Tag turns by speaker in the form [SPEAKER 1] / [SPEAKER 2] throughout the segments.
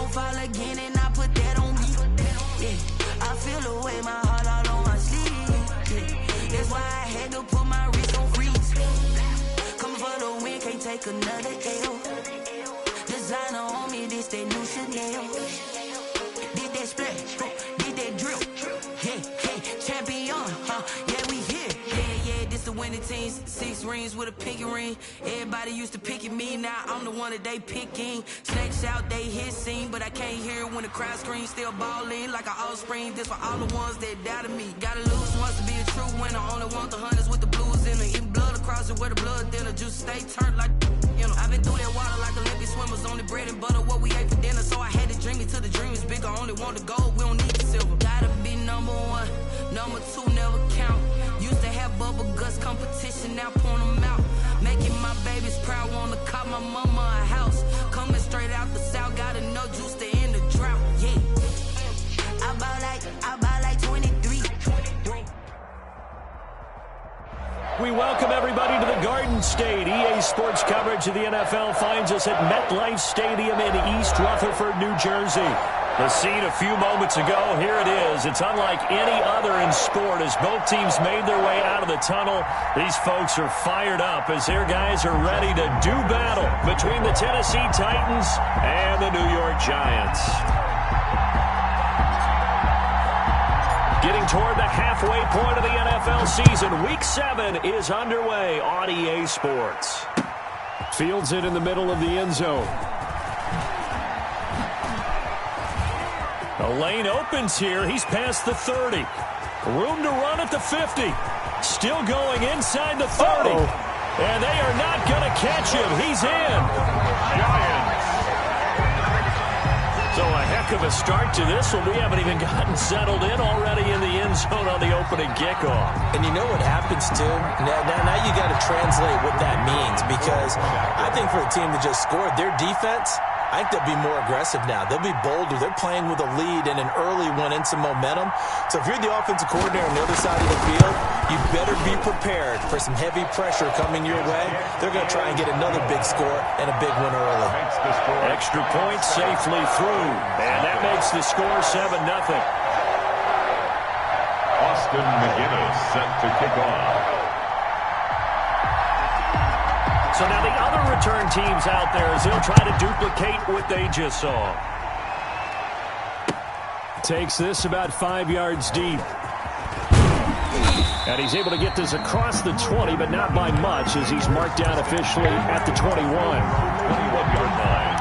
[SPEAKER 1] fall again and I put that on me. Yeah, I feel the way, my heart all on my sleeve. Yeah, that's why I had to put my wrist on freeze. Coming for the win, can't take another L. Designer on me, this that new Chanel. Did that splash, did that drill. Yeah, champion, yeah, we here. Yeah, this the winning team. 6 rings with a pinky ring. Everybody used to pick at me, now I'm the one that they picking. Snakes out, they hit scene, but I can't hear it when the crowd screams. Still balling like an offspring. This for all the ones that doubted me. Gotta lose once to be a true winner. Only want the hunters with the blues in it. Even blood across it where the blood thinner. Just stay turned like, you know. I've been through that water like Olympic swimmers. Only bread and butter, what we ate for dinner. So I had to dream it till the dream is bigger. Only want the gold, we don't need the silver. Gotta be number 1, number 2 never count. Used to have bubble guts competition, now point them out. Making my babies proud, wanna cop my mama a house. Coming straight out the south, gotta know juice to end the drought. Yeah, I buy like 23.
[SPEAKER 2] We welcome everybody to the Garden State. EA Sports coverage of the NFL finds us at MetLife Stadium in East Rutherford, New Jersey. The scene a few moments ago, here it is. It's unlike any other in sport as both teams made their way out of the tunnel. These folks are fired up as their guys are ready to do battle between the Tennessee Titans and the New York Giants. Getting toward the halfway point of the NFL season, Week 7 is underway on EA Sports. Fields it in the middle of the end zone. The lane opens here. He's past the 30. Room to run at the 50. Still going inside the 30. And they are not going to catch him. He's in. Giants. So a heck of a start to this one. We haven't even gotten settled in already in the end zone on the opening kickoff.
[SPEAKER 3] And you know what happens, too? Now you got to translate what that means, because I think for the team that just scored, their defense, I think they'll be more aggressive now. They'll be bolder. They're playing with a lead and an early one and some momentum. So if you're the offensive coordinator on the other side of the field, you better be prepared for some heavy pressure coming your way. They're going to try and get another big score and a big one early.
[SPEAKER 2] Extra point safely through. And that makes the score 7-0.
[SPEAKER 4] Austin McGinnis set to kick off.
[SPEAKER 2] So now the other return teams out there as they'll try to duplicate what they just saw. Takes this about 5 yards deep. And he's able to get this across the 20, but not by much as he's marked down officially at the 21.
[SPEAKER 4] 21-yard line.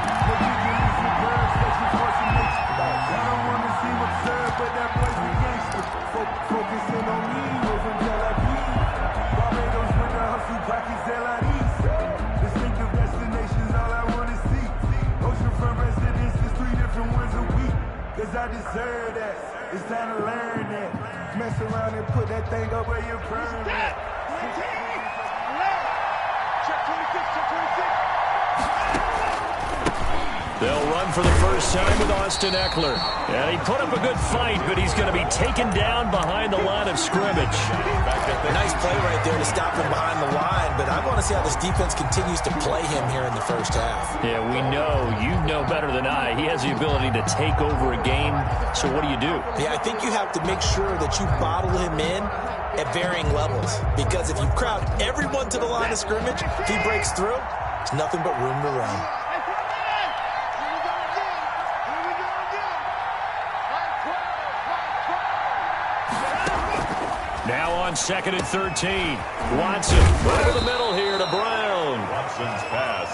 [SPEAKER 5] I deserve that. It's time to learn that. Mess around and put that thing up where you burn it.
[SPEAKER 2] They'll run for the first time with Austin Ekeler. And he put up a good fight, but he's going to be taken down behind the line of scrimmage.
[SPEAKER 3] Nice play right there to stop him behind the line, but I want to see how this defense continues to play him here in the first half.
[SPEAKER 2] Yeah, we know. You know better than I. He has the ability to take over a game. So what do you do?
[SPEAKER 3] Yeah, I think you have to make sure that you bottle him in at varying levels. Because if you crowd everyone to the line of scrimmage, if he breaks through, there's nothing but room to run.
[SPEAKER 2] Now on 2nd and 13. Watson right in the middle here to Brown.
[SPEAKER 4] Watson's pass.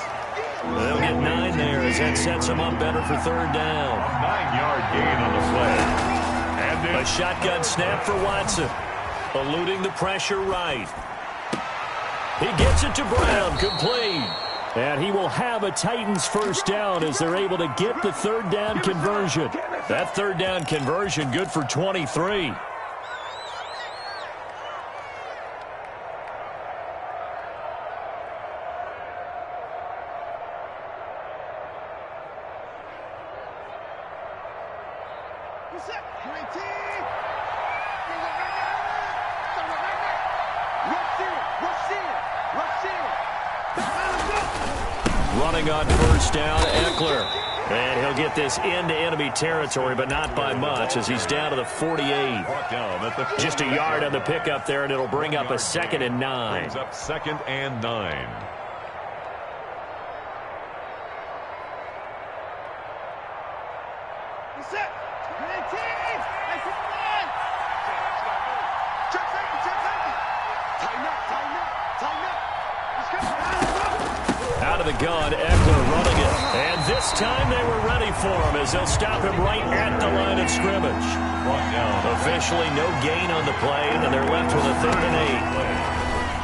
[SPEAKER 2] They'll get 9 there as that sets him up better for 3rd down.
[SPEAKER 4] 9-yard gain on the play. And
[SPEAKER 2] a shotgun snap for Watson. Eluding the pressure right. He gets it to Brown, complete. And he will have a Titans first down as they're able to get the 3rd down conversion. That 3rd down conversion good for 23. Running on first down, Ekeler. And he'll get this into enemy territory, but not by much, as he's down to the 48. Just a yard on the pickup there, and it'll bring up a 2nd and 9.
[SPEAKER 4] Brings up 2nd and 9.
[SPEAKER 2] Out of the gun, Eckler running it. And this time they were ready for him, as they'll stop him right at the line of scrimmage. Officially no gain on the play, and they're left with a 3rd and 8.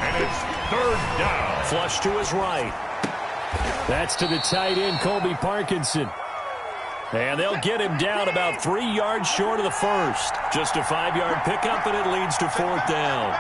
[SPEAKER 4] And it's 3rd down.
[SPEAKER 2] Flush to his right. That's to the tight end, Colby Parkinson. And they'll get him down about 3 yards short of the first. Just a 5-yard pickup, and it leads to 4th down.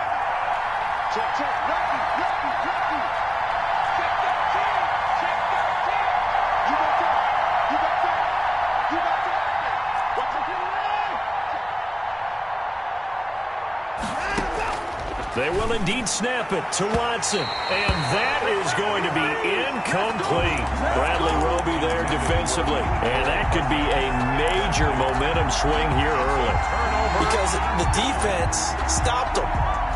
[SPEAKER 2] They will indeed snap it to Watson. And that is going to be incomplete. Bradley Roby there defensively. And that could be a major momentum swing here early.
[SPEAKER 3] Because the defense stopped them.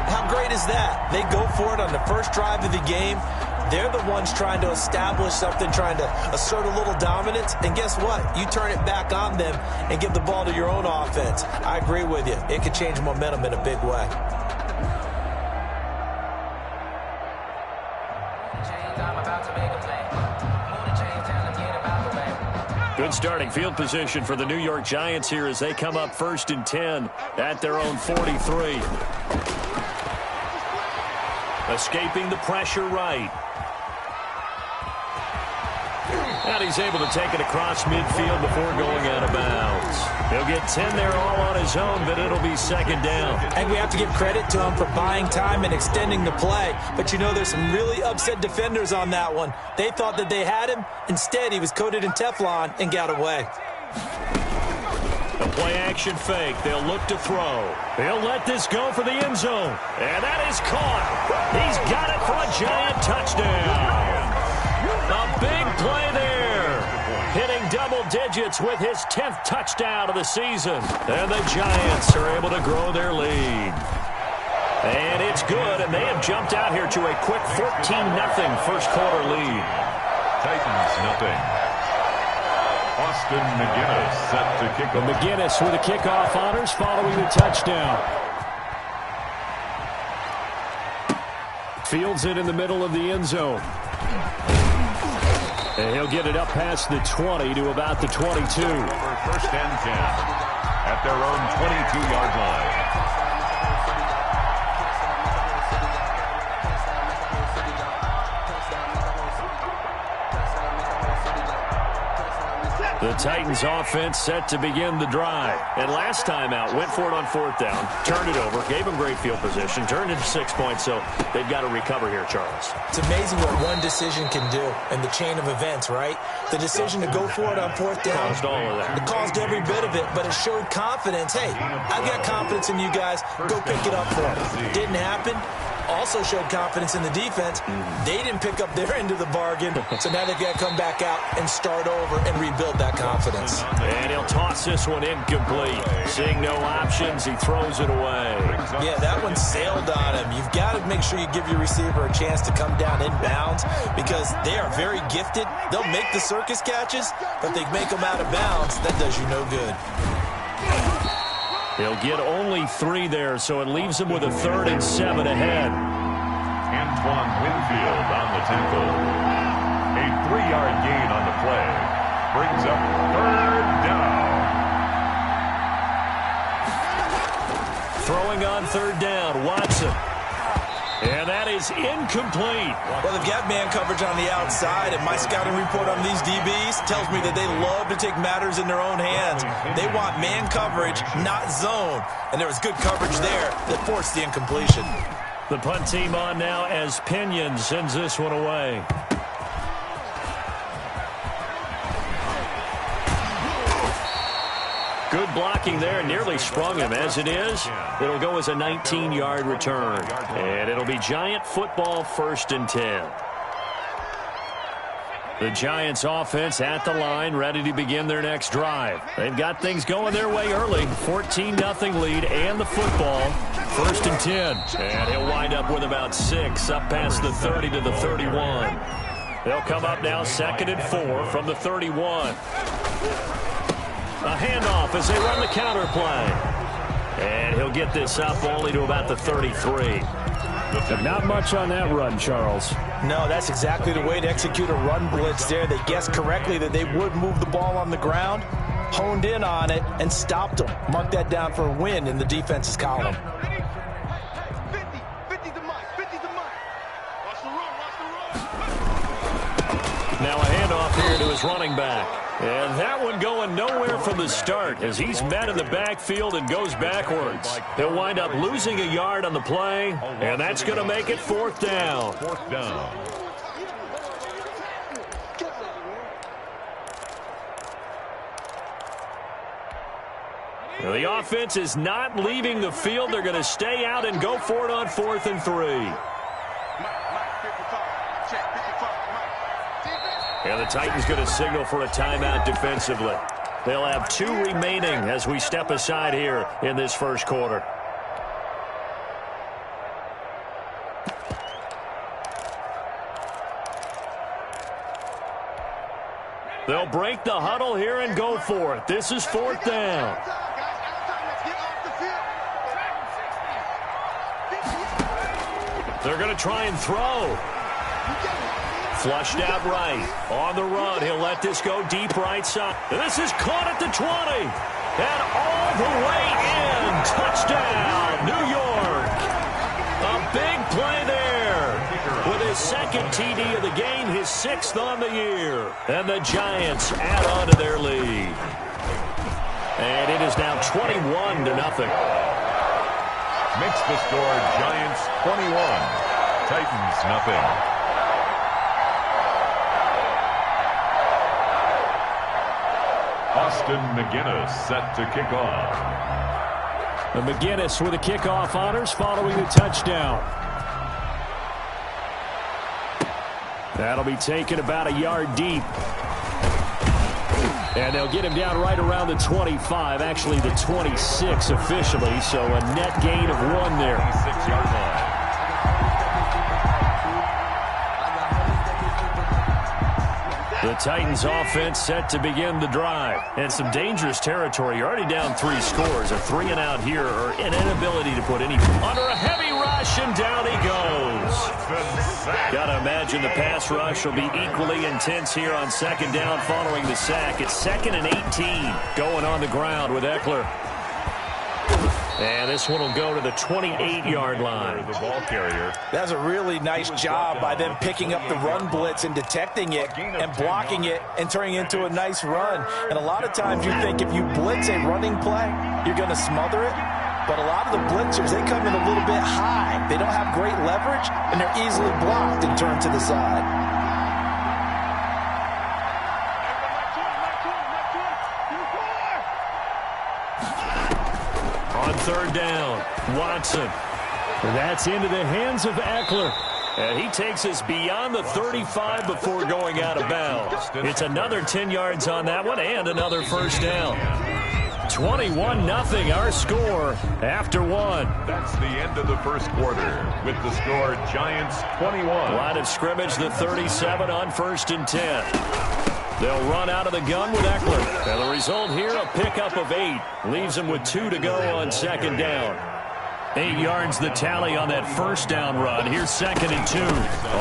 [SPEAKER 3] How great is that? They go for it on the first drive of the game. They're the ones trying to establish something, trying to assert a little dominance. And guess what? You turn it back on them and give the ball to your own offense. I agree with you. It could change momentum in a big way.
[SPEAKER 2] Good starting field position for the New York Giants here as they come up 1st and 10 at their own 43. Escaping the pressure right. And he's able to take it across midfield before going out of bounds. He'll get 10 there all on his own, but it'll be 2nd down.
[SPEAKER 3] And we have to give credit to him for buying time and extending the play. But you know, there's some really upset defenders on that one. They thought that they had him. Instead, he was coated in Teflon and got away.
[SPEAKER 2] A play-action fake. They'll look to throw. He'll let this go for the end zone. And that is caught. He's got it for a Giant touchdown. A big play there. Hitting double digits with his 10th touchdown of the season. And the Giants are able to grow their lead. And it's good, and they have jumped out here to a quick 14-0 first quarter lead.
[SPEAKER 4] Titans nothing. Austin McGinnis set to kick off.
[SPEAKER 2] McGinnis with the kickoff honors following the touchdown. Fields it in the middle of the end zone. And he'll get it up past the 20 to about the 22.
[SPEAKER 4] For 1st and 10 at their own 22-yard line.
[SPEAKER 2] The Titans offense set to begin the drive. And last time out, went for it on 4th down, turned it over, gave them great field position, turned it to 6 points, so they've got to recover here, Charles.
[SPEAKER 3] It's amazing what one decision can do in the chain of events, right? The decision to go for it on 4th down.
[SPEAKER 2] Caused all of that.
[SPEAKER 3] It caused every bit of it, but it showed confidence. Hey, I've got confidence in you guys. Go pick it up for them. Didn't happen. Also showed confidence in the defense. They didn't pick up their end of the bargain, so now they've got to come back out and start over and rebuild that confidence.
[SPEAKER 2] And he'll toss this one incomplete. Seeing no options, he throws it away.
[SPEAKER 3] Yeah, that one sailed on him. You've got to make sure you give your receiver a chance to come down inbounds because they are very gifted. They'll make the circus catches, but they make them out of bounds. That does you no good.
[SPEAKER 2] He'll get only 3 there, so it leaves him with a 3rd and 7 ahead.
[SPEAKER 4] Antoine Winfield on the tackle. A 3-yard gain on the play. Brings up 3rd down.
[SPEAKER 2] Throwing on 3rd down, Watson. And that is incomplete.
[SPEAKER 3] Well, they've got man coverage on the outside, and my scouting report on these DBs tells me that they love to take matters in their own hands. They want man coverage, not zone. And there was good coverage there that forced the incompletion.
[SPEAKER 2] The punt team on now as Pinion sends this one away. Good blocking there, nearly sprung him. As it is, it'll go as a 19-yard return. And it'll be Giant football 1st and 10. The Giants offense at the line, ready to begin their next drive. They've got things going their way early. 14-0 lead and the football. 1st and 10. And he'll wind up with about 6 up past the 30 to the 31. They'll come up now 2nd and 4 from the 31. A handoff as they run the counter play. And he'll get this up only to about the 33.
[SPEAKER 6] Not much on that run, Charles.
[SPEAKER 3] No, that's exactly the way to execute a run blitz there. They guessed correctly that they would move the ball on the ground, honed in on it, and stopped them. Mark that down for a win in the defense's column.
[SPEAKER 2] Now a handoff here to his running back. And that one going nowhere from the start as he's met in the backfield and goes backwards. He'll wind up losing a yard on the play, and that's going to make it 4th down.
[SPEAKER 4] 4th down.
[SPEAKER 2] Now the offense is not leaving the field. They're going to stay out and go for it on 4th and 3. And the Titans going to signal for a timeout defensively. They'll have 2 remaining as we step aside here in this first quarter. They'll break the huddle here and go for it. This is 4th down. They're going to try and throw. Flushed out right. On the run, he'll let this go deep right side. This is caught at the 20. And all the way in. Touchdown, New York. A big play there. With his 2nd TD of the game, his 6th on the year. And the Giants add on to their lead. And it is now 21-0.
[SPEAKER 4] Makes the score Giants 21. Titans nothing. Austin McGinnis set to kick off.
[SPEAKER 6] And McGinnis with the kickoff honors following the touchdown. That'll be taken about a yard deep. And they'll get him down right around the 25, actually the 26 officially, so a net gain of 1 there.
[SPEAKER 4] 26-yard line.
[SPEAKER 2] The Titans offense set to begin the drive. And some dangerous territory. You're already down 3 scores. A 3-and-out here or an inability to put any under a heavy rush, and down he goes. Got to imagine the pass rush will be equally intense here on 2nd down following the sack. It's 2nd and 18 going on the ground with Eckler. And this one will go to the 28-yard line.
[SPEAKER 4] The ball carrier.
[SPEAKER 3] That's a really nice job by them picking up the run blitz and detecting it and blocking it and turning it into a nice run. And a lot of times you think if you blitz a running play, you're going to smother it. But a lot of the blitzers, they come in a little bit high. They don't have great leverage, and they're easily blocked and turned to the side.
[SPEAKER 2] On 3rd down, Watson.
[SPEAKER 6] And that's into the hands of Eckler.
[SPEAKER 2] And he takes us beyond the 35 before going out of bounds. It's another 10 yards on that one and another 1st down. 21-0 our score after 1.
[SPEAKER 4] That's the end of the first quarter with the score Giants 21.
[SPEAKER 2] Line of scrimmage, the 37 on 1st and 10. They'll run out of the gun with Eckler. And the result here, a pickup of 8. Leaves them with 2 to go on 2nd down. 8 yards the tally on that 1st down run. Here's 2nd and 2.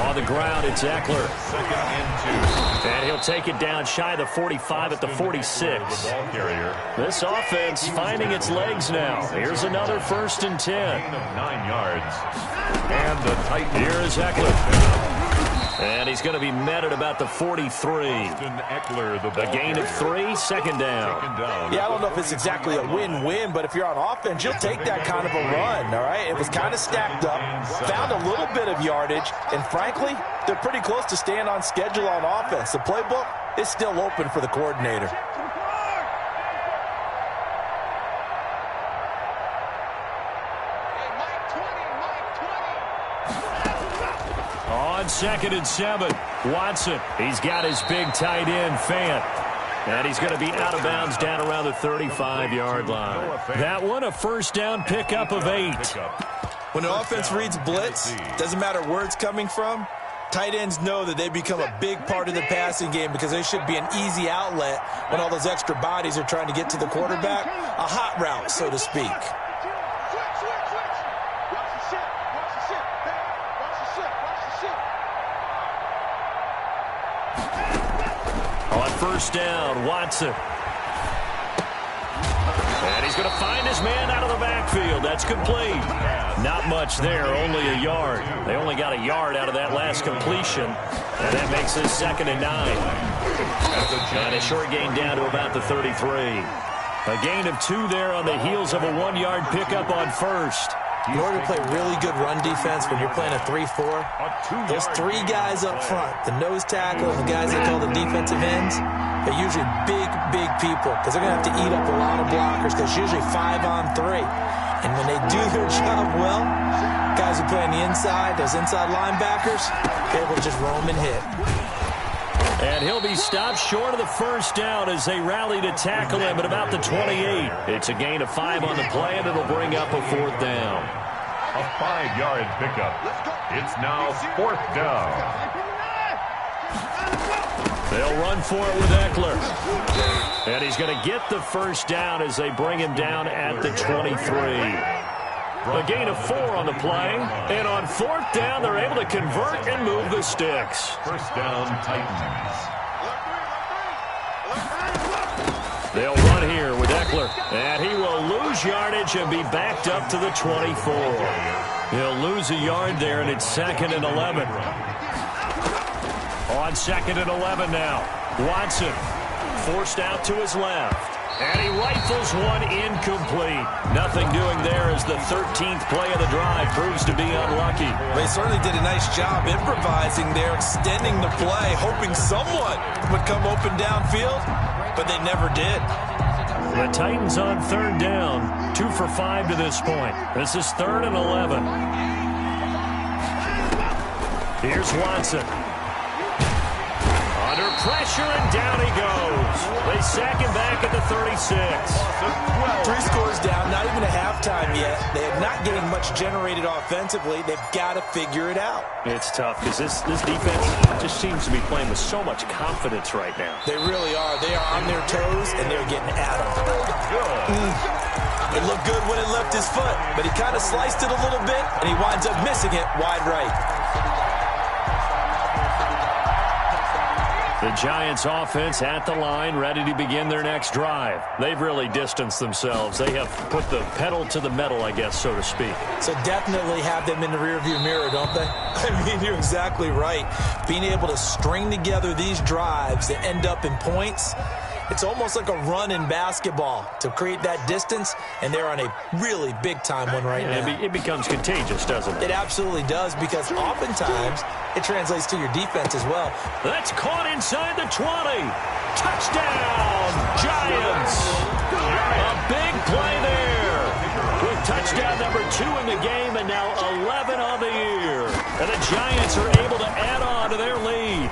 [SPEAKER 2] On the ground, it's Eckler.
[SPEAKER 4] 2nd and 2.
[SPEAKER 2] And he'll take it down shy of the 45 at the 46.
[SPEAKER 4] The ball carrier.
[SPEAKER 2] This offense finding its legs now. Here's another 1st and 10.
[SPEAKER 4] Gain of 9 yards. And the Titans.
[SPEAKER 2] Here is Eckler. And he's going to be met at about the 43.
[SPEAKER 4] Eckler, the
[SPEAKER 2] gain of 3, 2nd down.
[SPEAKER 3] Yeah, I don't know if it's exactly a win-win, but if you're on offense, you'll take that kind of a run, all right? It was kind of stacked up, found a little bit of yardage, and frankly, they're pretty close to staying on schedule on offense. The playbook is still open for the coordinator.
[SPEAKER 2] on 2nd and 7. Watson, he's got his big tight end, Fant. And he's going to be out of bounds down around the 35-yard line. That one, a first down pickup of 8.
[SPEAKER 3] When the offense reads blitz, doesn't matter where it's coming from, tight ends know that they become a big part of the passing game because they should be an easy outlet when all those extra bodies are trying to get to the quarterback. A hot route, so to speak.
[SPEAKER 2] On first down, Watson. And he's going to find his man out of the backfield. That's complete. Not much there, only a yard. They only got a yard out of that last completion. And that makes this 2nd and 9. And a short gain down to about the 33. A gain of 2 there on the heels of a 1-yard pickup on first.
[SPEAKER 3] In order to play really good run defense when you're playing a 3-4, those 3 guys up front, the nose tackle and the guys they call the defensive ends, they're usually big, big people because they're going to have to eat up a lot of blockers because it's usually 5-on-3. And when they do their job well, guys who play on the inside, those inside linebackers, they're able to just roam and hit.
[SPEAKER 2] And he'll be stopped short of the first down as they rally to tackle him at about the 28. It's a gain of 5 on the play, and it'll bring up a 4th down.
[SPEAKER 4] A 5-yard pickup. It's now 4th down.
[SPEAKER 2] They'll run for it with Eckler. And he's going to get the first down as they bring him down at the 23. A gain of 4 on the play. And on 4th down, they're able to convert and move the sticks.
[SPEAKER 4] First down, Titans.
[SPEAKER 2] They'll run here with Eckler. And he will lose yardage and be backed up to the 24. He'll lose a yard there, and it's 2nd and 11. On 2nd and 11 now. Watson forced out to his left. And he rifles one incomplete. Nothing doing there as the 13th play of the drive proves to be unlucky.
[SPEAKER 3] They certainly did a nice job improvising there, extending the play, hoping someone would come open downfield, but they never did.
[SPEAKER 2] The Titans on 3rd down, 2 for 5 to this point. This is 3rd and 11. Here's Watson. Under pressure, and down he goes. They sack him back at the 36.
[SPEAKER 3] 3 scores down, not even a halftime yet. They are not getting much generated offensively. They've got to figure it out.
[SPEAKER 2] It's tough because this defense just seems to be playing with so much confidence right now.
[SPEAKER 3] They really are. They are on their toes, and they're getting at them. It looked good when it left his foot, but he kind of sliced it a little bit, and he winds up missing it wide right.
[SPEAKER 2] The Giants offense at the line, ready to begin their next drive. They've really distanced themselves. They have put the pedal to the metal, I guess, so to speak.
[SPEAKER 3] So definitely have them in the rearview mirror, don't they? I mean, you're exactly right. Being able to string together these drives that end up in points, it's almost like a run in basketball to create that distance, and they're on a really big-time one right now.
[SPEAKER 2] It becomes contagious, doesn't it?
[SPEAKER 3] It absolutely does, because oftentimes it translates to your defense as well.
[SPEAKER 2] That's caught inside the 20. Touchdown, Giants. A big play there. With touchdown number 2 in the game and now 11 on the year. And the Giants are able to add on to their lead.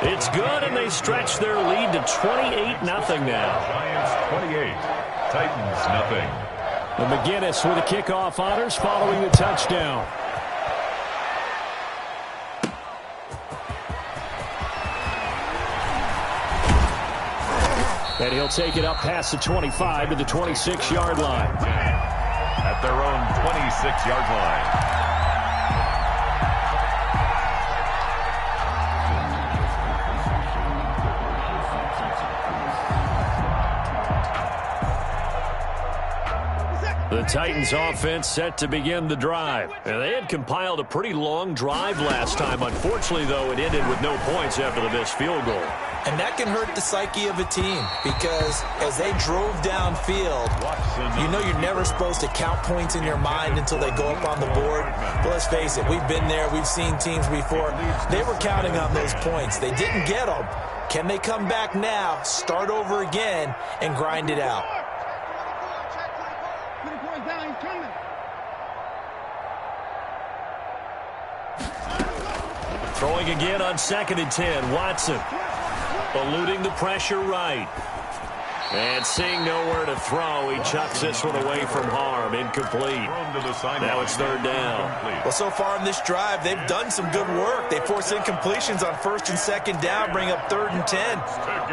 [SPEAKER 2] It's good, and they stretch their lead to 28-0 now.
[SPEAKER 4] Giants 28, Titans nothing.
[SPEAKER 2] And McGinnis with the kickoff honors following the touchdown. And he'll take it up past the 25 to the 26-yard line.
[SPEAKER 4] At their own 26-yard line.
[SPEAKER 2] The Titans offense set to begin the drive. And they had compiled a pretty long drive last time. Unfortunately, though, it ended with no points after the missed field goal.
[SPEAKER 3] And that can hurt the psyche of a team because as they drove downfield, you know you're never supposed to count points in your mind until they go up on the board. But let's face it, we've been there. We've seen teams before. They were counting on those points. They didn't get them. Can they come back now, start over again, and grind it out?
[SPEAKER 2] Throwing again on 2nd and 10. Watson eluding the pressure right. And seeing nowhere to throw, he chucks this one away from harm. Incomplete. Now it's 3rd down.
[SPEAKER 3] Well, so far in this drive, they've done some good work. They force incompletions on 1st and 2nd down, bring up 3rd and 10.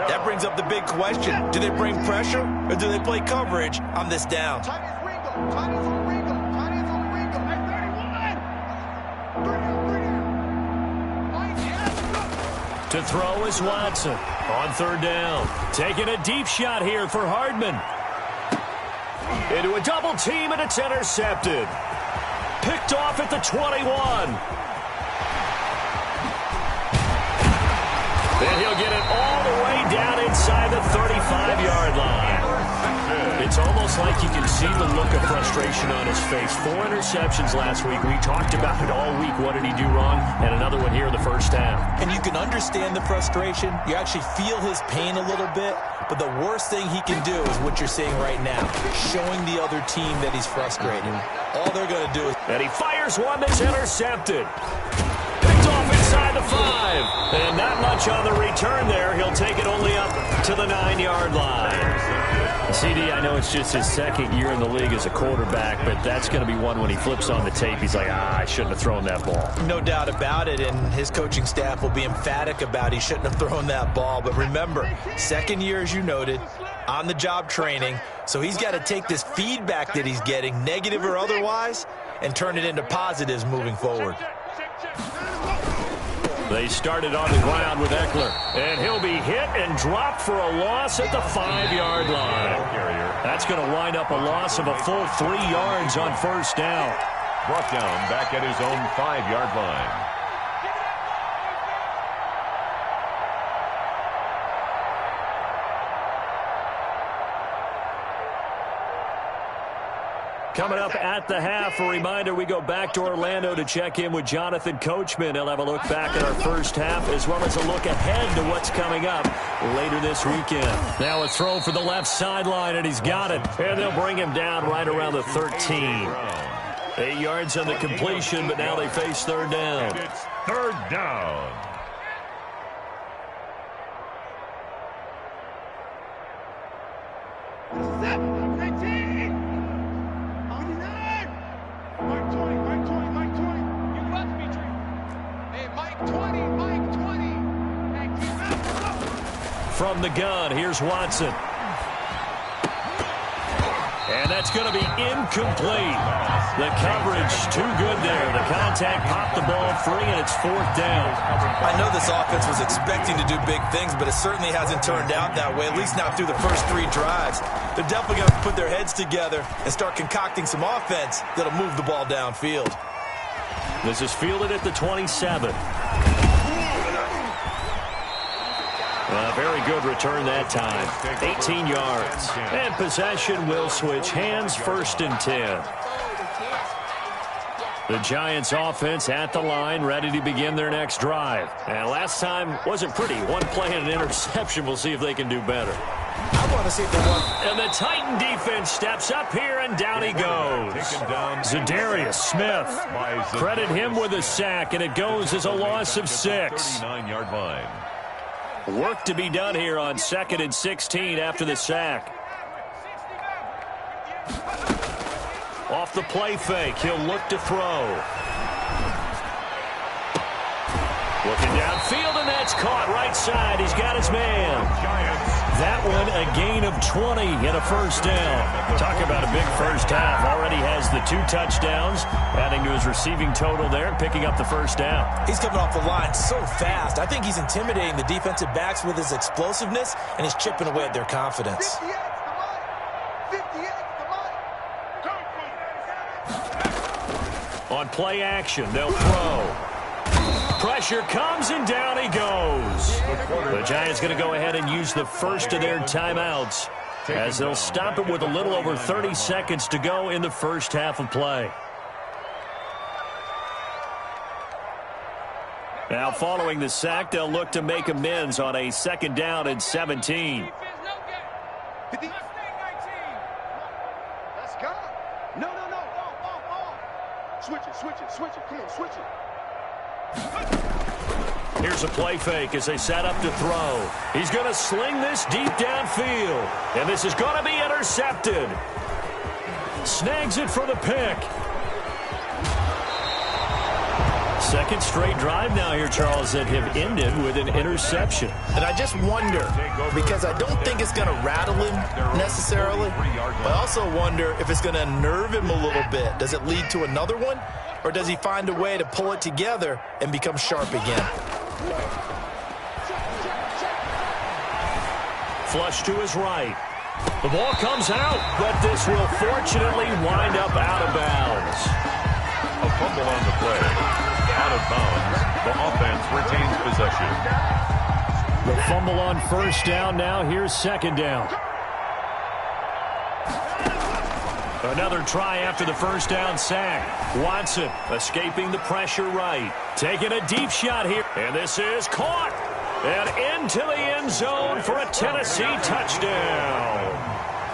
[SPEAKER 3] That brings up the big question. Do they bring pressure or do they play coverage on this down?
[SPEAKER 2] To throw is Watson on 3rd down. Taking a deep shot here for Hardman. Into a double team, and it's intercepted. Picked off at the 21. And he'll get it all the way down inside the 35-yard line. It's almost like you can see the look of frustration on his face. 4 interceptions last week. We talked about it all week. What did he do wrong? And another one here in the first half.
[SPEAKER 3] And you can understand the frustration. You actually feel his pain a little bit. But the worst thing he can do is what you're seeing right now, showing the other team that he's frustrated. All they're going to do is...
[SPEAKER 2] And he fires one that's intercepted. Picked off inside the 5. And not much on the return there. He'll take it only up to the 9-yard line. CD, I know it's just his 2nd year in the league as a quarterback, but that's going to be one when he flips on the tape. He's like, I shouldn't have thrown that ball.
[SPEAKER 3] No doubt about it, and his coaching staff will be emphatic about he shouldn't have thrown that ball. But remember, 2nd year, as you noted, on-the-job training, so he's got to take this feedback that he's getting, negative or otherwise, and turn it into positives moving forward.
[SPEAKER 2] They started on the ground with Eckler, and he'll be hit and dropped for a loss at the 5-yard line. That's going to wind up a loss of a full 3 yards on 1st down.
[SPEAKER 4] Brought down back at his own 5-yard line.
[SPEAKER 2] Coming up at the half, a reminder, we go back to Orlando to check in with Jonathan Coachman. He'll have a look back at our first half as well as a look ahead to what's coming up later this weekend. Now a throw for the left sideline, and he's got it. And they'll bring him down right around the 13. 8 yards on the completion, but now they face 3rd down.
[SPEAKER 4] And it's 3rd down.
[SPEAKER 2] From the gun, here's Watson. And that's going to be incomplete. The coverage too good there. The contact popped the ball free, and it's 4th down.
[SPEAKER 3] I know this offense was expecting to do big things, but it certainly hasn't turned out that way, at least not through the first 3 drives. They're definitely going to put their heads together and start concocting some offense that'll move the ball downfield.
[SPEAKER 2] This is fielded at the 27. A very good return that time. 18 yards. And possession will switch hands, 1st and 10. The Giants offense at the line, ready to begin their next drive. And last time wasn't pretty. 1 play and an interception. We'll see if they can do better.
[SPEAKER 3] I want to see if they want.
[SPEAKER 2] And the Titan defense steps up here, and down he goes. Zadarius Smith. Credit him with a sack, and it goes as a loss of 6.
[SPEAKER 4] 39-yard line.
[SPEAKER 2] Work to be done here on 2nd and 16 after the sack. Off the play fake, he'll look to throw. Looking downfield, and that's caught right side. He's got his man. That one a gain of 20 and a 1st down. Talk about a big first half. Already has the 2 touchdowns, adding to his receiving total there, picking up the 1st down.
[SPEAKER 3] He's coming off the line so fast. I think he's intimidating the defensive backs with his explosiveness, and he's chipping away at their confidence.
[SPEAKER 2] On play action, they'll throw. Pressure comes, and down he goes. The Giants going to go ahead and use the first of their timeouts as they'll stop it with a little over 30 seconds to go in the first half of play. Now following the sack, they'll look to make amends on a 2nd down and 17.
[SPEAKER 5] Let's go. No. Switch it. Come on, switch it.
[SPEAKER 2] Here's a play fake as they set up to throw. He's going to sling this deep downfield. And this is going to be intercepted. Snags it for the pick. Second straight drive now here, Charles, that have ended with an interception.
[SPEAKER 3] And I just wonder, because I don't think it's going to rattle him necessarily, but I also wonder if it's going to unnerve him a little bit. Does it lead to another one, or does he find a way to pull it together and become sharp again?
[SPEAKER 2] Flush to his right. The ball comes out, but this will fortunately wind up out of bounds.
[SPEAKER 4] A fumble on the play. Out of bounds. The offense retains possession.
[SPEAKER 2] The fumble on first down now. Here's second down. Another try after the first down sack. Watson escaping the pressure right. Taking a deep shot here. And this is caught. And into the end zone for a Tennessee touchdown.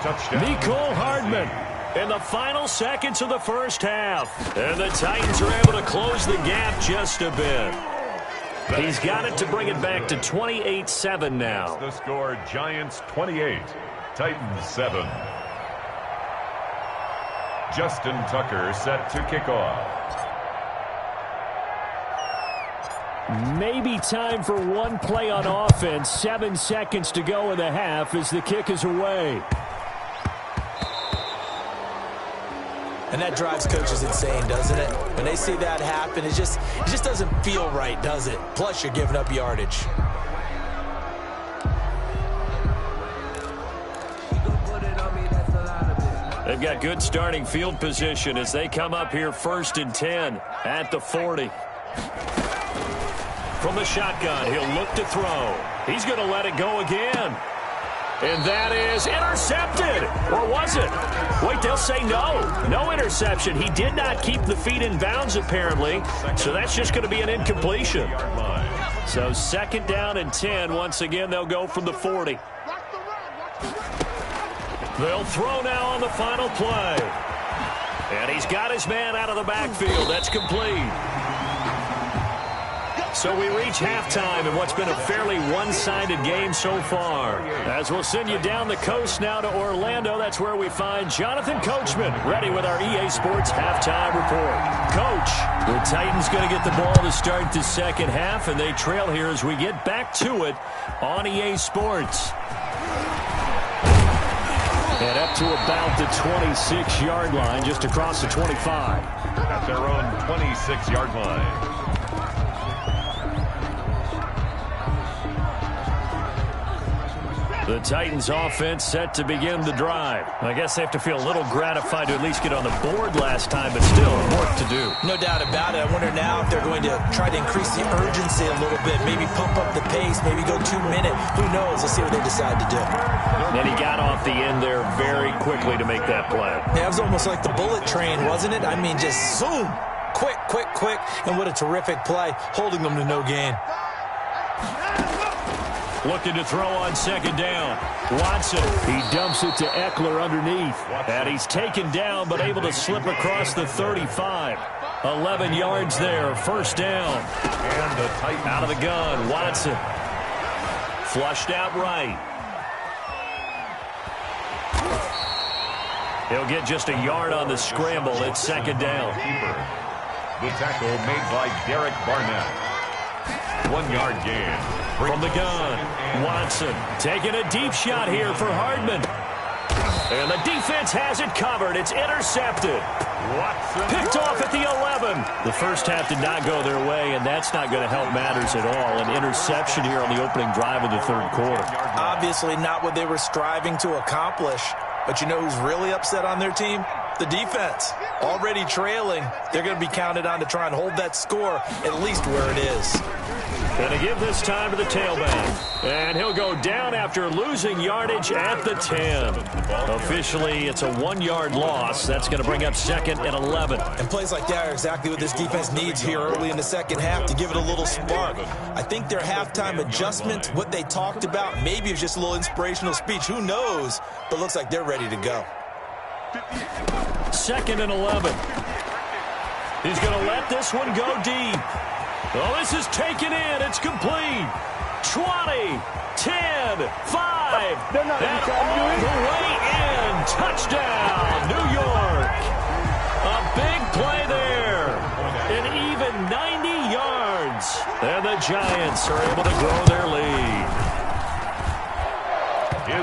[SPEAKER 2] Mecole Hardman in the final seconds of the first half. And the Titans are able to close the gap just a bit. He's got it to bring it back to 28-7 now.
[SPEAKER 4] The score, Giants 28, Titans 7. Justin Tucker set to kick off.
[SPEAKER 2] Maybe time for one play on offense. 7 seconds to go in the half as the kick is away.
[SPEAKER 3] And that drives coaches insane, doesn't it? When they see that happen, it just doesn't feel right, does it? Plus, you're giving up yardage.
[SPEAKER 2] They've got good starting field position as they come up here 1st and 10 at the 40. From the shotgun, he'll look to throw. He's going to let it go again. And that is intercepted. Or was it? Wait, they'll say no. No interception. He did not keep the feet in bounds, apparently. So that's just going to be an incompletion. So 2nd down and 10. Once again, they'll go from the 40. They'll throw now on the final play. And he's got his man out of the backfield. That's complete. So we reach halftime in what's been a fairly one-sided game so far. As we'll send you down the coast now to Orlando, that's where we find Jonathan Coachman ready with our EA Sports Halftime Report. Coach, the Titans going to get the ball to start the second half, and they trail here as we get back to it on EA Sports. And up to about the 26-yard line, just across the 25.
[SPEAKER 4] At their own 26-yard line.
[SPEAKER 2] The Titans offense set to begin the drive. I guess they have to feel a little gratified to at least get on the board last time, but still work to do.
[SPEAKER 3] No doubt about it. I wonder now if they're going to try to increase the urgency a little bit, maybe pump up the pace, maybe go 2-minute. Who knows? Let's see what they decide to do.
[SPEAKER 2] And he got off the end there very quickly to make that play.
[SPEAKER 3] Yeah, it was almost like the bullet train, wasn't it? I mean, just zoom. Quick, quick, quick. And what a terrific play, holding them to no gain.
[SPEAKER 2] Looking to throw on 2nd down. Watson, he dumps it to Eckler underneath. And he's taken down but able to slip across the 35. 11 yards there, 1st down.
[SPEAKER 4] And the Titans
[SPEAKER 2] out of the gun, Watson. Flushed out right. He'll get just a yard on the scramble. It's 2nd down.
[SPEAKER 4] The tackle made by Derek Barnett. 1-yard gain.
[SPEAKER 2] From the gun, Watson taking a deep shot here for Hardman. And the defense has it covered. It's intercepted.
[SPEAKER 4] Watson
[SPEAKER 2] picked off at the 11. The first half did not go their way, and that's not going to help matters at all. An interception here on the opening drive of the 3rd quarter.
[SPEAKER 3] Obviously not what they were striving to accomplish. But you know who's really upset on their team? The defense. Already trailing. They're going to be counted on to try and hold that score at least where it is.
[SPEAKER 2] Going to give this time to the tailback. And he'll go down after losing yardage at the 10. Officially, it's a 1-yard loss. That's going to bring up 2nd and 11.
[SPEAKER 3] And plays like that are exactly what this defense needs here early in the second half to give it a little spark. I think their halftime adjustment, what they talked about, maybe it's just a little inspirational speech. Who knows? But looks like they're ready to go.
[SPEAKER 2] 2nd and 11. He's going to let this one go deep. Oh, this is taken in. It's complete. 20, 10, 5, and all the way in. Touchdown, New York. A big play there. An even 90 yards. And the Giants are able to grow their lead.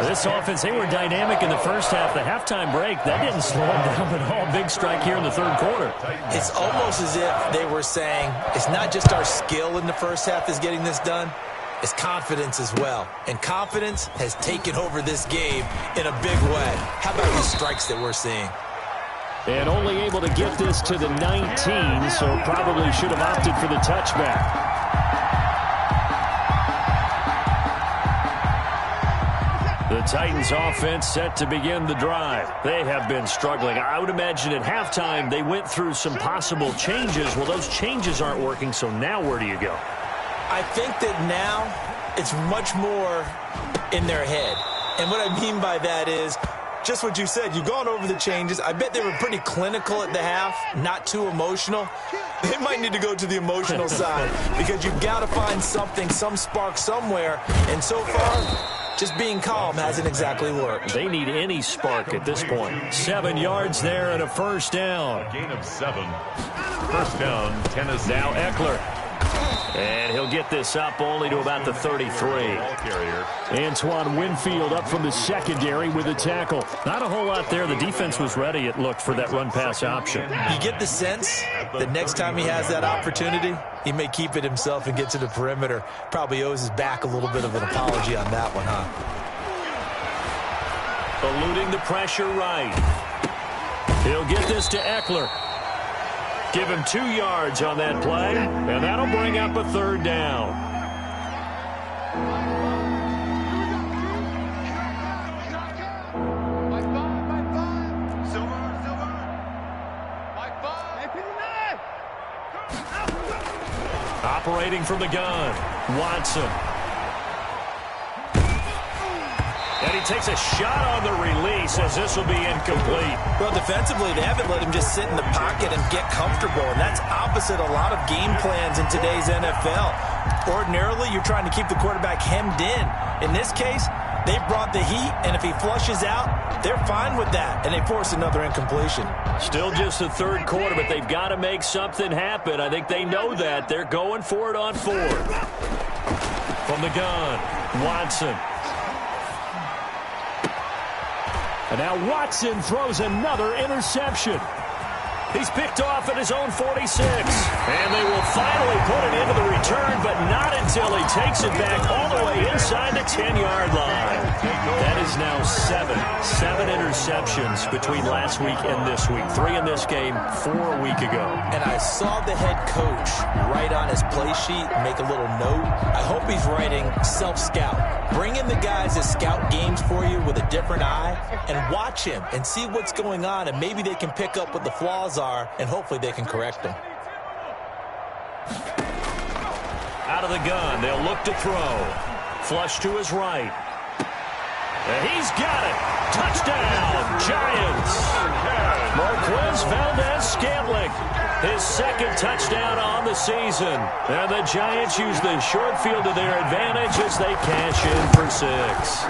[SPEAKER 2] This offense, they were dynamic in the first half. The halftime break, that didn't slow them down at all. Big strike here in the third quarter.
[SPEAKER 3] It's almost as if they were saying, it's not just our skill in the first half that's getting this done. It's confidence as well. And confidence has taken over this game in a big way. How about these strikes that we're seeing?
[SPEAKER 6] And only able to get this to the 19, so probably should have opted for the touchback. The Titans offense set to begin the drive. They have been struggling. I would imagine at halftime they went through some possible changes. Well, those changes aren't working, so now where do you go?
[SPEAKER 3] I think that now it's much more in their head. And what I mean by that is just what you said. You've gone over the changes. I bet they were pretty clinical at the half, not too emotional. They might need to go to the emotional side because you've got to find something, some spark somewhere. And so far, just being calm hasn't exactly worked.
[SPEAKER 2] They need any spark at this point. 7 yards there and a first down.
[SPEAKER 4] A gain of 7. First down, Tennessee.
[SPEAKER 2] Now Eckler. And he'll get this up only to about the 33.
[SPEAKER 6] Antoine Winfield up from the secondary with a tackle. Not a whole lot there. The defense was ready, it looked, for that run-pass option.
[SPEAKER 3] You get the sense that next time he has that opportunity, he may keep it himself and get to the perimeter. Probably owes his back a little bit of an apology on that one, huh?
[SPEAKER 2] Eluding the pressure right. He'll get this to Eckler. Give him 2 yards on that play, and that'll bring up a third down. Operating from the gun, Watson. And he takes a shot on the release as this will be incomplete.
[SPEAKER 3] Well, defensively, they haven't let him just sit in the pocket and get comfortable, and that's opposite a lot of game plans in today's NFL. Ordinarily, you're trying to keep the quarterback hemmed in. In this case, they brought the heat, and if he flushes out, they're fine with that, and they force another incompletion.
[SPEAKER 2] Still just the third quarter, but they've got to make something happen. I think they know that. They're going for it on 4th. From the gun, Watson.
[SPEAKER 6] And now Watson throws another interception.
[SPEAKER 2] He's picked off at his own 46. And they will finally put it into the return, but not until he takes it back all the way inside the 10-yard line. That is now 7 interceptions between last week and this week. 3 in this game, 4 a week ago.
[SPEAKER 3] And I saw the head coach write on his play sheet, make a little note. I hope he's writing self-scout. Bring in the guys that scout games for you with a different eye and watch him and see what's going on, and maybe they can pick up what the flaws are, and hopefully they can correct them.
[SPEAKER 2] Out of the gun, they'll look to throw. Flush to his right. And he's got it. Touchdown, Giants. Marquez Valdez-Scantling, his second touchdown on the season. And the Giants use the short field to their advantage as they cash in for 6.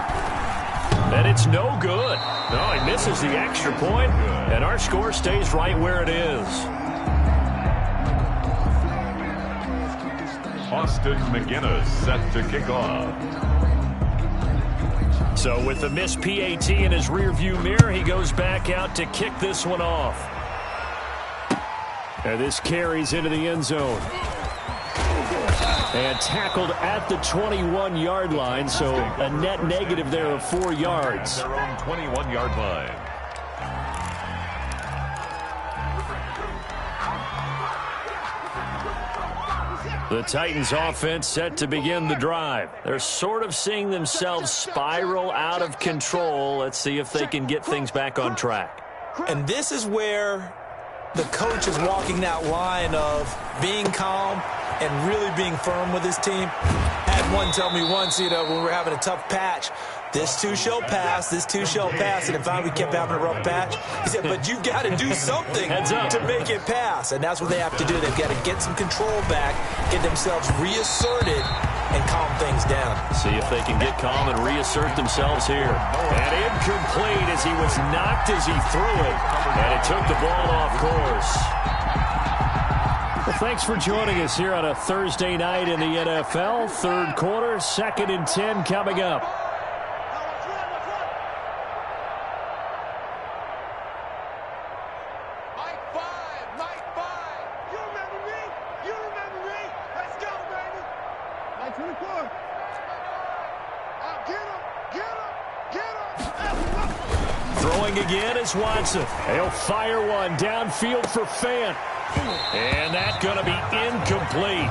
[SPEAKER 2] And it's no good. No, he misses the extra point, and our score stays right where it is.
[SPEAKER 4] Austin McGinnis set to kick off.
[SPEAKER 2] So with the missed PAT in his rearview mirror, he goes back out to kick this one off.
[SPEAKER 6] And this carries into the end zone. And tackled at the 21-yard line, so a net negative there of 4 yards.
[SPEAKER 4] Their own 21-yard line.
[SPEAKER 2] The Titans offense set to begin the drive. They're sort of seeing themselves spiral out of control. Let's see if they can get things back on track.
[SPEAKER 3] And this is where the coach is walking that line of being calm and really being firm with his team. Had one tell me once, when we were having a tough patch, This too shall pass, this too shall pass. And if we kept having a rough patch, he said, but you've got to do something to make it pass. And that's what they have to do. They've got to get some control back, get themselves reasserted, and calm things down.
[SPEAKER 6] See if they can get calm and reassert themselves here. And incomplete as he was knocked as he threw it. And it took the ball off course. Well, thanks for joining us here on a Thursday night in the NFL. Third quarter, 2nd and 10 coming up. Throwing again is Watson. He'll fire one downfield for Fant. And that's going to be incomplete.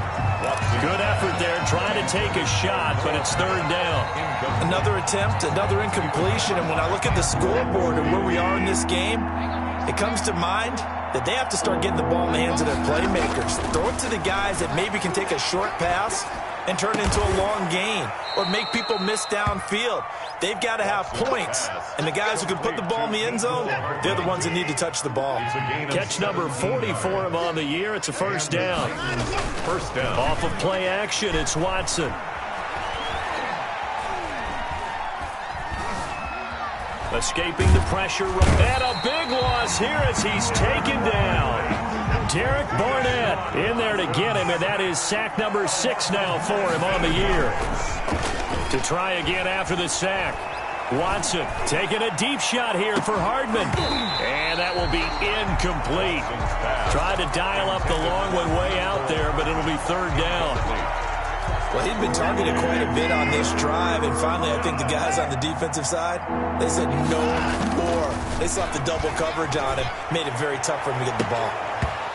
[SPEAKER 6] Good effort there, trying to take a shot, but it's third down.
[SPEAKER 3] Another attempt, another incompletion, and when I look at the scoreboard and where we are in this game, it comes to mind that they have to start getting the ball in the hands of their playmakers. Throw it to the guys that maybe can take a short pass and turn it into a long gain or make people miss downfield. They've got to have points, and the guys who can put the ball in the end zone, they're the ones that need to touch the ball.
[SPEAKER 6] Catch number 40 for him on the year. It's a first down.
[SPEAKER 4] First down.
[SPEAKER 6] Off of play action, it's Watson. Escaping the pressure. And a big loss here as he's taken down. Derek Barnett in there to get him, and that is sack number 6 now for him on the year. To try again after the sack. Watson taking a deep shot here for Hardman. And that will be incomplete. Tried to dial up the long one way out there, but it'll be third down.
[SPEAKER 3] Well, he'd been targeted quite a bit on this drive, and finally I think the guys on the defensive side, they said no more. They slapped the double coverage on him, made it very tough for him to get the ball.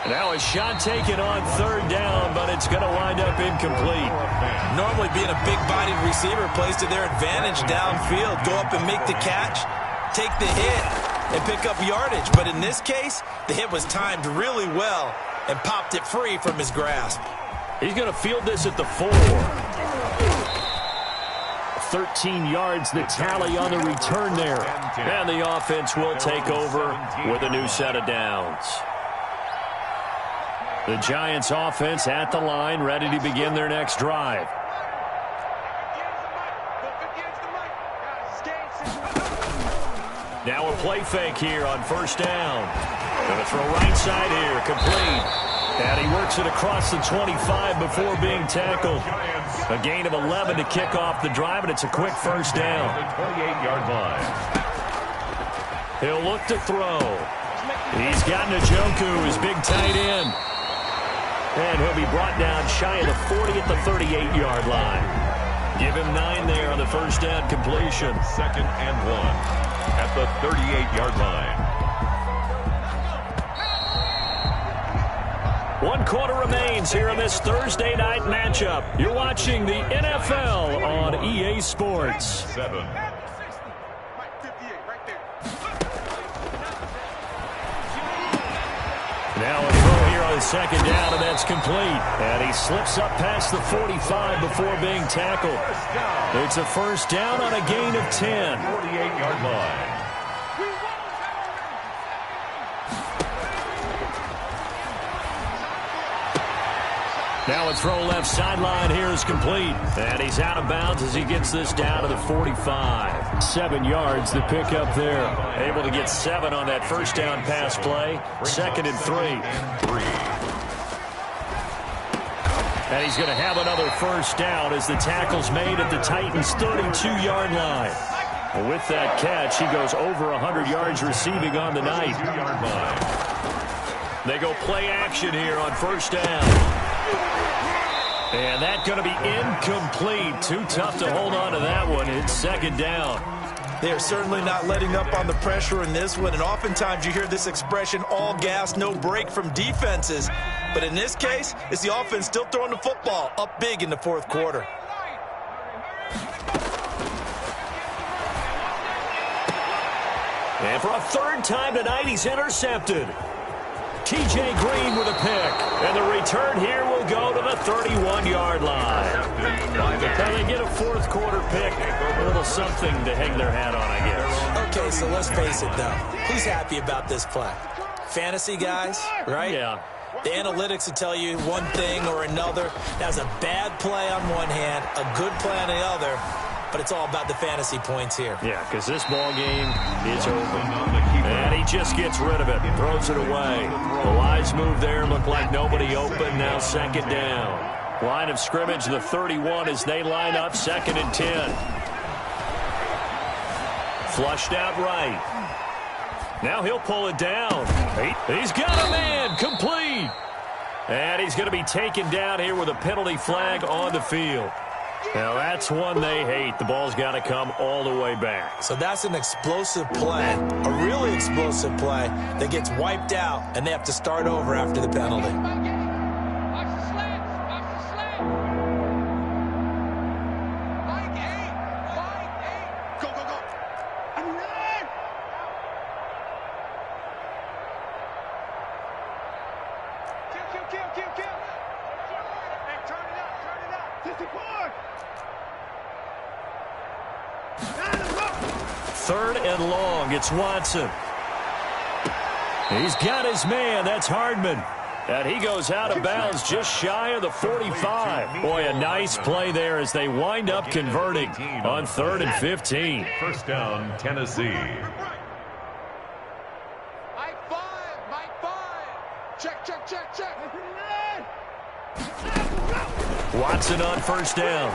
[SPEAKER 6] Now a shot taken on third down, but it's going to wind up incomplete.
[SPEAKER 3] Normally being a big-bodied receiver plays to their advantage downfield. Go up and make the catch, take the hit, and pick up yardage. But in this case, the hit was timed really well and popped it free from his grasp.
[SPEAKER 6] He's going to field this at the 4. 13 yards, the tally on the return there. And the offense will take over with a new set of downs. The Giants offense at the line, ready to begin their next drive. Now a play fake here on first down. Going to throw right side here, complete. And he works it across the 25 before being tackled. A gain of 11 to kick off the drive, and it's a quick first down.
[SPEAKER 4] The 28-yard line.
[SPEAKER 6] He'll look to throw. He's got Njoku, his big tight end. And he'll be brought down shy of the 40 at the 38-yard line. Give him 9 there on the first down completion.
[SPEAKER 4] 2nd and 1 at the 38-yard line.
[SPEAKER 6] 1 quarter remains here in this Thursday night matchup. You're watching the NFL on EA Sports.
[SPEAKER 4] 7.
[SPEAKER 6] Now a throw here on second down, and that's complete. And he slips up past the 45 before being tackled. It's a first down on a gain of 10.
[SPEAKER 4] 48-yard line.
[SPEAKER 6] Now a throw left sideline here is complete. And he's out of bounds as he gets this down to the 45. 7 yards the pickup there. Able to get 7 on that first down pass play. 2nd and 3. And he's going to have another first down as the tackle's made at the Titans' 32-yard line. And with that catch, he goes over 100 yards receiving on the night. They go play action here on first down. And that's going to be incomplete. Too tough to hold on to that one. It's second down.
[SPEAKER 3] They are certainly not letting up on the pressure in this one, and oftentimes you hear this expression, all gas, no break from defenses. But in this case, it's the offense still throwing the football up big in the fourth quarter.
[SPEAKER 6] And for a third time tonight, he's intercepted.
[SPEAKER 2] T.J. Green with a pick. And the return here will go to the 31-yard line. Now they get a fourth quarter pick. A little something to hang their hat on, I guess.
[SPEAKER 3] Okay, so let's face it, though. Who's happy about this play? Fantasy guys, right?
[SPEAKER 2] Yeah.
[SPEAKER 3] The analytics will tell you one thing or another. That was a bad play on one hand, a good play on the other, but it's all about the fantasy points here.
[SPEAKER 2] Yeah, because this ball game is over. And he just gets rid of it, throws it away. The wise move there, looked like nobody open, now second down. Line of scrimmage, the 31 as they line up, 2nd and 10. Flushed out right. Now he'll pull it down. He's got a man, complete. And he's going to be taken down here with a penalty flag on the field. Now that's one they hate. The ball's got to come all the way back.
[SPEAKER 3] So that's an explosive play, a really explosive play that gets wiped out, and they have to start over after the penalty.
[SPEAKER 2] Third and long, it's Watson. He's got his man, that's Hardman. And he goes out of bounds just shy of the 45. Boy, a nice play there as they wind up converting on 3rd and 15.
[SPEAKER 4] First down, Tennessee.
[SPEAKER 7] Mike 5. Check.
[SPEAKER 2] Watson on first down.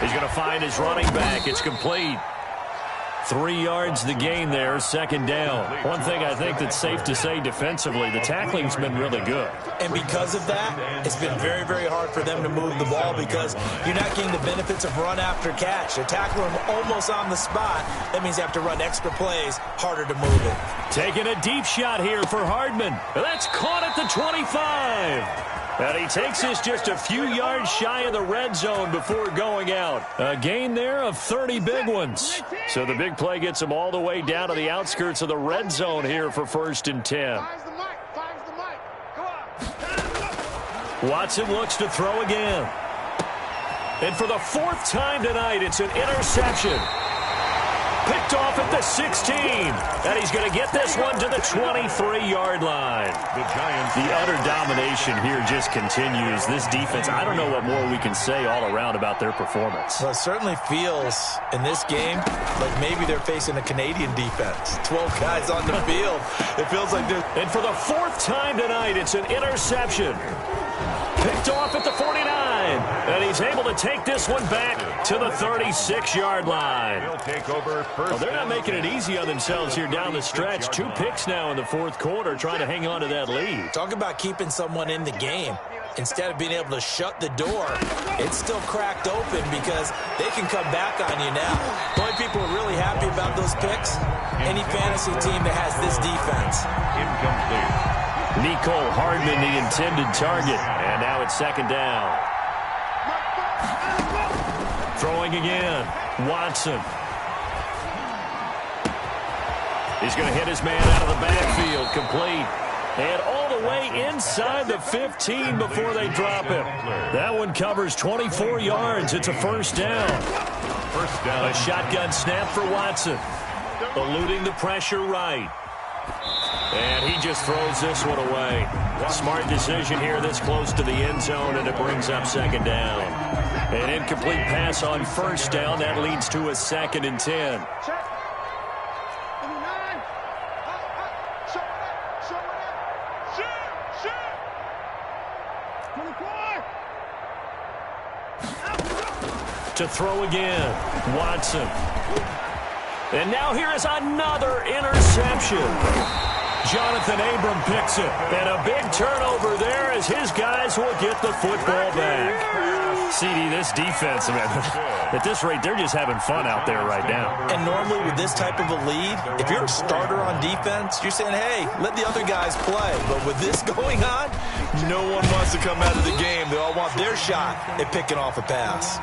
[SPEAKER 2] He's going to find his running back. It's complete. 3 yards the gain there, 2nd down. One thing I think that's safe to say defensively, the tackling's been really good.
[SPEAKER 3] And because of that, it's been very, very hard for them to move the ball because you're not getting the benefits of run after catch. They're tackling him almost on the spot. That means they have to run extra plays, harder to move it.
[SPEAKER 2] Taking a deep shot here for Hardman. That's caught at the 25. And he takes this just a few yards shy of the red zone before going out. A gain there of 30 big ones. So the big play gets him all the way down to the outskirts of the red zone here for 1st and 10. Watson looks to throw again. And for the 4th time tonight, it's an interception. Picked off at the 16. And he's going to get this one to the 23-yard line. The utter domination here just continues. This defense, I don't know what more we can say all around about their performance.
[SPEAKER 3] Well, it certainly feels in this game like maybe they're facing a Canadian defense. 12 guys on the field. It feels like they're...
[SPEAKER 2] And for the 4th time tonight, it's an interception. Picked off at the 49. And he's able to take this one back to the 36-yard line.
[SPEAKER 4] He'll take over first.
[SPEAKER 2] Well, they're not making it easy on themselves here down the stretch. 2 picks now in the 4th quarter trying to hang on to that lead.
[SPEAKER 3] Talk about keeping someone in the game. Instead of being able to shut the door, it's still cracked open because they can come back on you now. The only people who are really happy about those picks, any fantasy team that has this defense.
[SPEAKER 4] Incomplete.
[SPEAKER 2] Nicole Hardman, the intended target. And now it's 2nd down. Throwing again. Watson. He's going to hit his man out of the backfield. Complete. And all the way inside the 15 before they drop him. That one covers 24 yards. It's a 1st down.
[SPEAKER 4] First down.
[SPEAKER 2] A shotgun snap for Watson. Eluding the pressure right. And he just throws this one away. Smart decision here this close to the end zone, and it brings up 2nd down. An incomplete pass on 1st down. That leads to a 2nd and 10. To throw again, Watson. And now here is another interception. Jonathan Abram picks it. And a big turnover there as his guys will get the football back. CD, this defense, man, at this rate, they're just having fun out there right now.
[SPEAKER 3] And normally with this type of a lead, if you're a starter on defense, you're saying, hey, let the other guys play. But with this going on, no one wants to come out of the game. They all want their shot at picking off a pass.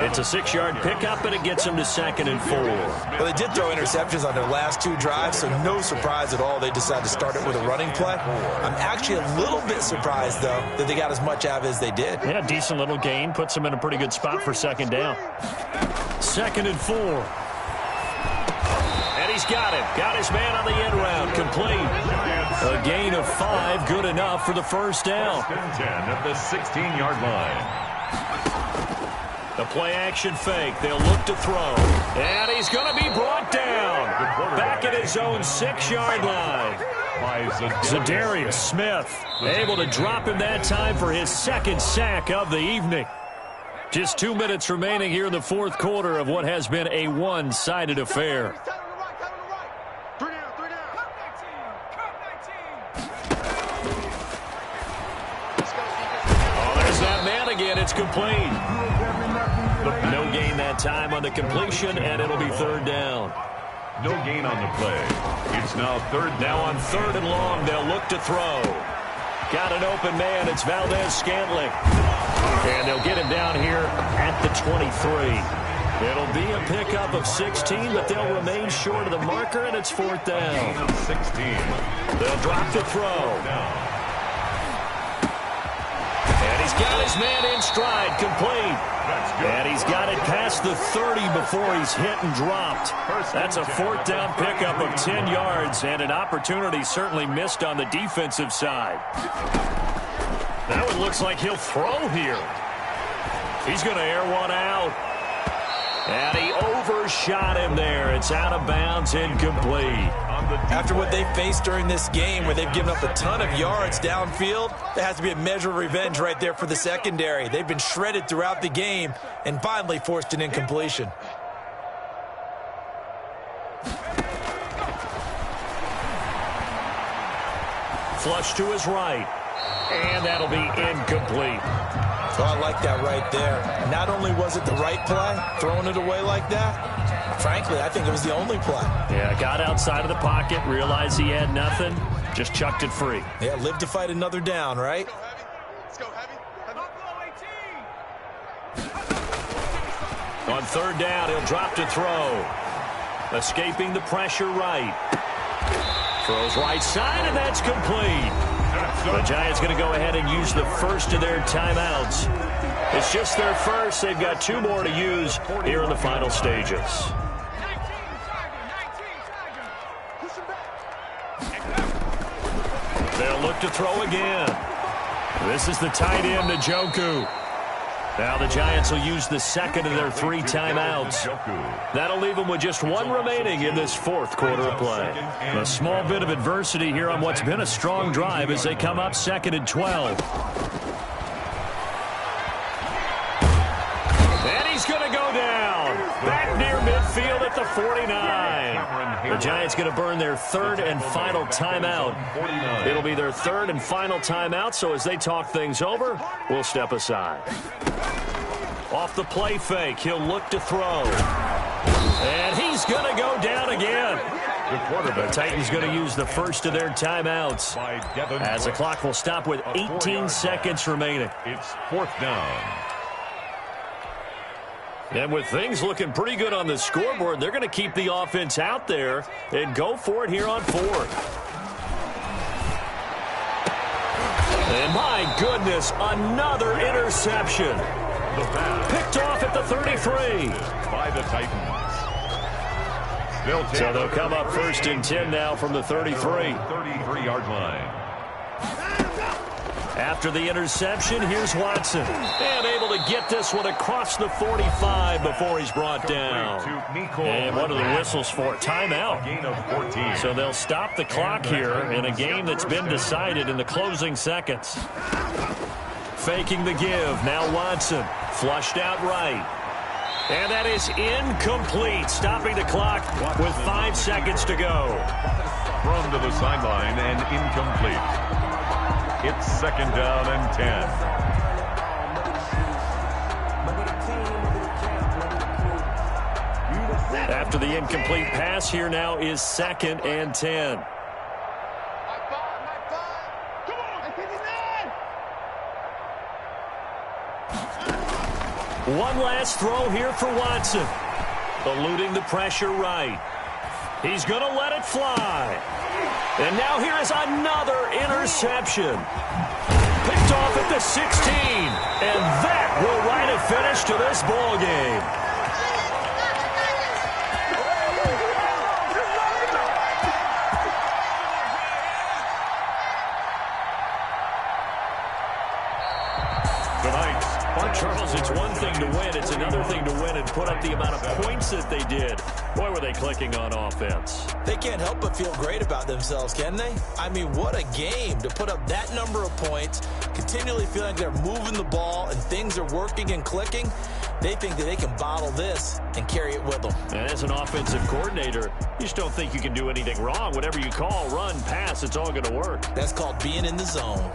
[SPEAKER 2] It's a 6-yard pickup, and it gets them to 2nd and 4.
[SPEAKER 3] Well, they did throw interceptions on their last 2 drives, so no surprise at all they decided decide to start it with a running play. I'm actually a little bit surprised, though, that they got as much out of it as they did.
[SPEAKER 2] Yeah, decent little gain. Puts them in a pretty good spot for second down. 2nd and 4. And he's got it. Got his man on the end round. Complete. A gain of 5. Good enough for the first down.
[SPEAKER 4] 10 at the 16-yard line.
[SPEAKER 2] The play-action fake. They'll look to throw. And he's going to be brought down. Back at his own 6-yard line. Zadarius Smith able to drop him that time for his 2nd sack of the evening. Just 2 minutes remaining here in the 4th quarter of what has been a one-sided affair. Oh, there's that man again. It's complete. No gain that time on the completion, and it'll be 3rd down.
[SPEAKER 4] No gain on the play. It's now 3rd down.
[SPEAKER 2] On 3rd and long, they'll look to throw. Got an open man. It's Valdez-Scantling. And they'll get him down here at the 23. It'll be a pickup of 16, but they'll remain short of the marker, and it's 4th down.
[SPEAKER 4] 16.
[SPEAKER 2] They'll drop the throw. And he's got his man in stride, complete. And he's got it past the 30 before he's hit and dropped. That's a 4th down pickup of 10 yards, and an opportunity certainly missed on the defensive side. Now it looks like he'll throw here. He's going to air one out. And he overshot him there. It's out of bounds, incomplete.
[SPEAKER 3] After what they faced during this game, where they've given up a ton of yards downfield, there has to be a measure of revenge right there for the secondary. They've been shredded throughout the game and finally forced an incompletion.
[SPEAKER 2] Flush to his right. And that'll be incomplete.
[SPEAKER 3] Oh, I like that right there. Not only was it the right play, throwing it away like that, frankly, I think it was the only play.
[SPEAKER 2] Yeah, got outside of the pocket, realized he had nothing, just chucked it free.
[SPEAKER 3] Yeah, live to fight another down, right?
[SPEAKER 7] Let's go, heavy.
[SPEAKER 2] On 3rd down, he'll drop to throw. Escaping the pressure right. Throws right side, and that's complete. The Giants going to go ahead and use the first of their timeouts. It's just their first. They've got 2 more to use here in the final stages. They'll look to throw again. This is the tight end, Njoku. Now the Giants will use the 2nd of their 3 timeouts. That'll leave them with just 1 remaining in this 4th quarter of play. A small bit of adversity here on what's been a strong drive as they come up 2nd and 12. And he's going to go down. Back near midfield at the 49. The Giants going to burn their 3rd and final timeout. It'll be their 3rd and final timeout, so as they talk things over, we'll step aside. Off the play fake, he'll look to throw. And he's going to go down again. The Titans going to use the first of their timeouts as the clock will stop with 18 seconds remaining.
[SPEAKER 4] It's 4th down.
[SPEAKER 2] And with things looking pretty good on the scoreboard, they're going to keep the offense out there and go for it here on 4th. And my goodness, another interception. Picked off at the 33.
[SPEAKER 4] By the Titans.
[SPEAKER 2] So they'll come up 1st and 10 now from the 33.
[SPEAKER 4] 33-yard line.
[SPEAKER 2] After the interception, here's Watson. And able to get this one across the 45 before he's brought down. And what are the whistles for? Timeout.
[SPEAKER 4] Gain of 14.
[SPEAKER 2] So they'll stop the clock here in a game that's been decided in the closing seconds. Faking the give. Now Watson. Flushed out right. And that is incomplete. Stopping the clock with 5 seconds to go.
[SPEAKER 4] Thrown to the sideline and incomplete. It's 2nd down and 10.
[SPEAKER 2] After the incomplete pass, here now is 2nd and 10. One last throw here for Watson. Eluding the pressure right. He's going to let it fly. And now here is another interception. Picked off at the 16. And that will write a finish to this ball game. Charles, it's one thing to win. It's another thing to win and put up the amount of points that they did. Boy, were they clicking on offense.
[SPEAKER 3] They can't help but feel great about themselves, can they? I mean, what a game to put up that number of points, continually feeling like they're moving the ball and things are working and clicking. They think that they can bottle this and carry it with them.
[SPEAKER 2] And as an offensive coordinator, you just don't think you can do anything wrong. Whatever you call, run, pass, it's all going to work.
[SPEAKER 3] That's called being in the zone.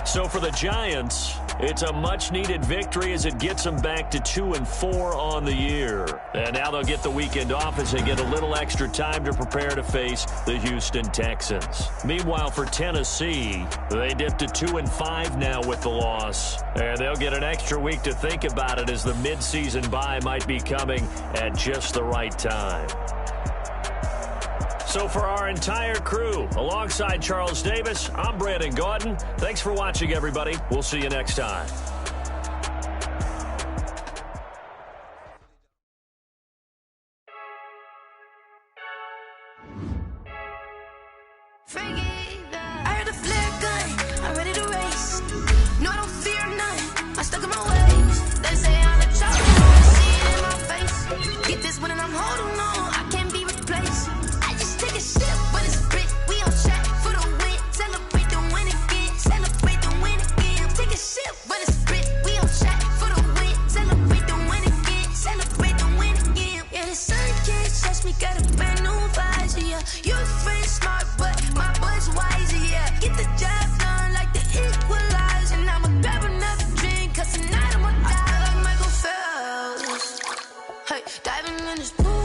[SPEAKER 2] So for the Giants, it's a much-needed victory as it gets them back to 2-4 on the year. And now they'll get the weekend off as they get a little extra time to prepare to face the Houston Texans. Meanwhile, for Tennessee, they dipped to 2-5 now with the loss. And they'll get an extra week to think about it as the midseason bye might be coming at just the right time. So for our entire crew, alongside Charles Davis, I'm Brandon Gaudin. Thanks for watching, everybody. We'll see you next time.
[SPEAKER 1] I heard a flare gun, I'm ready to race. No, I don't fear none, I'm stuck in my ways. They say I'm a child, see it in my face. Get this one and I'm holding on, I can't be replaced. Take a sip, but it's brick. We on track for the win. Celebrate the win again. Celebrate the win again. Take a sip, but it's brick. We on track for the win. Celebrate the win again. Celebrate the win again. Yeah, the sun can't touch me. Got a brand new visor. Yeah, your friend smart, but my boy's wiser. Yeah, get the job done like the equalizer. And I'ma grab another drink, 'cause tonight I'ma die like Michael Phelps. Hey, diving in this pool.